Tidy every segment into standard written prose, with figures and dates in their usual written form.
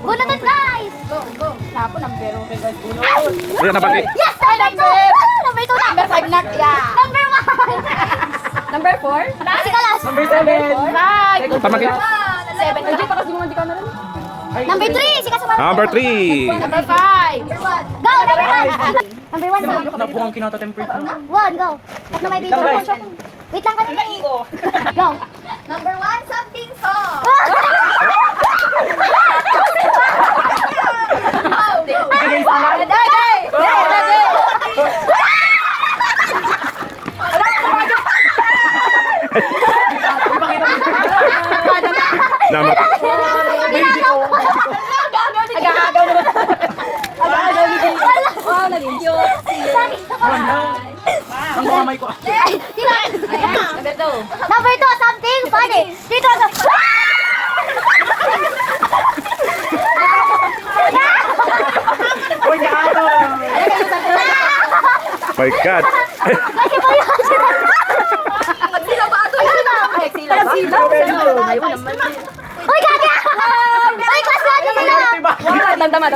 Bunutan, guys! Go. Napo, number. Okay, guys. Ayan, napag-8. Yes! Number 2! Number 2 na! Number 5 na. Yeah. Number 1! Number 4. Kasi ka last! Number 7. 5. Tamag 7. Hindi pa kasi mo hindi ka na rin. Number 3! Sika sumarap! Number 3. Number 5. Go! Number 1! Number 1 go! Nabuhang kinata-temperate mo. 1 go! Huwag na may video. Wait lang kanina. Go! Number 1, something song. Number Agagaw naman. Agagaw ni Ding. Wow, naging cute. Ang kamay ko. Number 2. Number 2, something funny. Dito go. Uy, gaano! My God. Kasi po yun. Sila ba ito? Ay, sila ba? Ayaw naman. Uy, gaga! Uy, class na sila. Wow, damdama.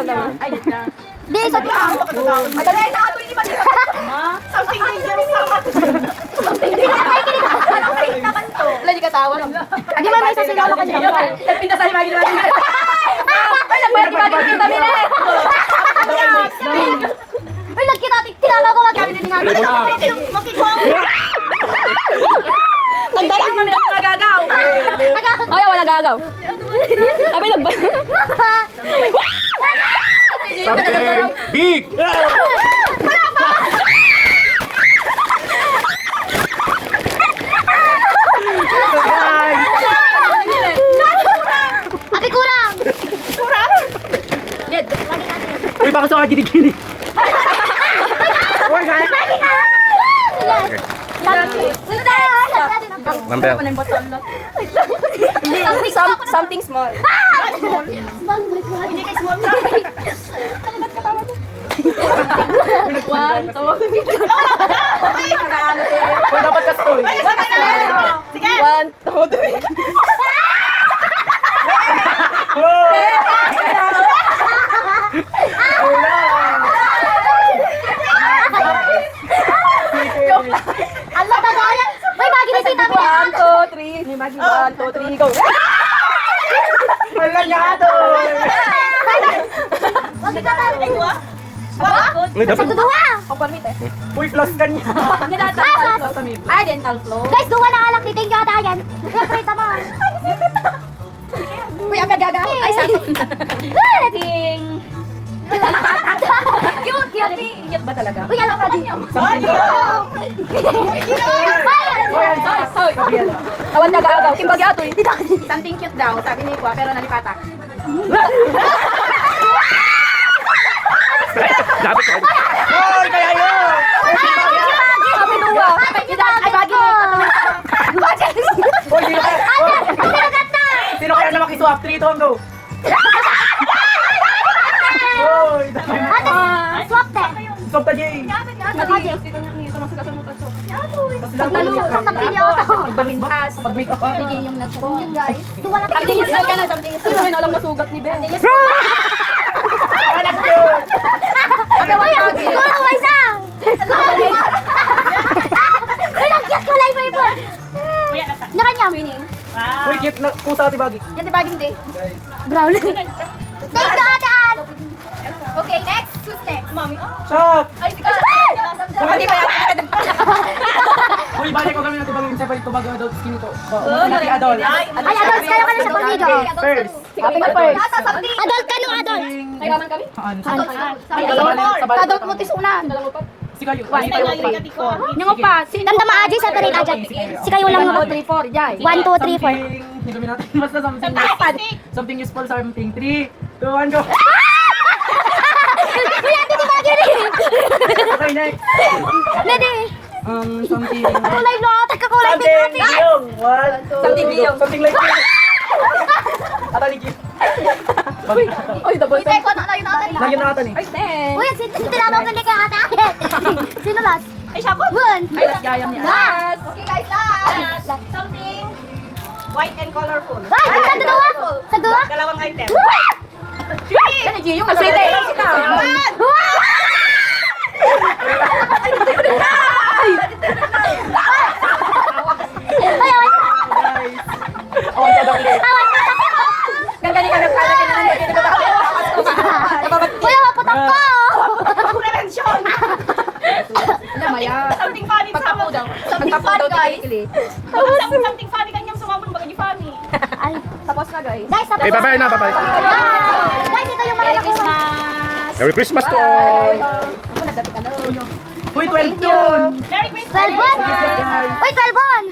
Ay, na. Di, sa Madali na ito, hindi ba? Something dangerous naman. Something dangerous naman to. Wala, di ka tawa. Di ba may sasayaw ka dyan? Pintasali magi naman. Ay, nagbayad di magi kita nila. Uy, nagkita, tinala ko magkami din nga. Tandala mo na nagagaw. Ay, wala nagagaw. Sabi nagbayad. Something big. Ate, kurang! Uy, baka sa gini-gini. Uy, gaya. Number. Something small. One, two. Uy, dapat kastoy. One, two, three. Allah, tagayan! May bagi na sita mo. One, two, three. One, two, three, go. Wala niya ito. Wag ka na. Uy, dapat. Sa duwa! Ang permit eh. Uy, plus ka niya. Ay, dental flow. Guys, duwa na alak ni Thank you, Atayan. Siyempre, tama. Uy, ang gagaga. Ay, sakto. Ting. Cute, cute. Cute ba talaga? Uy, alam ka din. Awan na gagaw. Kimbagi ato eh. Something cute daw. Sabi ni Kwa, pero nalipatak. Dapat. Uy, kaya yun. Sabi nuwa. Ay, bagi ni. Uy, sino kaya na makiswap? 3, 2, 1, go. Uy, dami. Ate, swap te. Stop the game. Pagbalimbas. Pag-make up. Bigyan yung nagsugat. Guys, duwa na Something is ka na. Something is ka na. Alam na sugat ni Ben. Uy, duwa ko isa. Uy, nag-cute ko live my boy. Nakanyam. Uy, cute na pusa ati bagi. Yan di baging day. Brown. Thank you, Atan. Okay, next. Who's next? Mommy. Shot! Ay, sige. Hindi pa yan. Uy, balik ko kami natin bagay sa ito bagay adult skin ito. Natin adult. Ay, adults kayo ka na sa pamilya. First. Kami na first. Adult ka nung adult. Ay, kaman kami? Adult mo tis una. Si kayo. Yung pa. Tanda maaji sa tarin ajat. Si kayo lang mo. 3, 4. Jai. 1, 2, 3, 4. Hindi natin basta something useful something. 3, 2, 1, go. Kuya, hindi ba gini? Okay, next. Nede. Something. Kulay lo, tagkakulay din Something natin. giyong. 1, 2, Something giyong. Something like this. Atali giyong. Oy, double time. Lagyan na ata ni. Ay, 10. Uy, tinanong ka ni kay ate. Sino last? Ay, siya po. One. Ay, last gayam niya. Last. Okay, guys, last. Something white and colorful. Ay, sa dalawa. Sa dalawa. Dalawang item. Gio, yung nag-free tayo sila. Oh, ang tabang ulit. Gagaling ka nagkala ka na Kuya, maputak ko! Prevention! Something funny sama daw. Something funny guys. Something funny kanyang sumabon baga yung funny. Ay, Tapos na guys. guys, tapos Okay, bye-bye na, bye-bye. Guys, ito yung mga Christmas! Merry Christmas to all! Ako nagdapit ka na. Uy, 12 yun! Merry Christmas! 12 buwan! Uy, 12 buwan!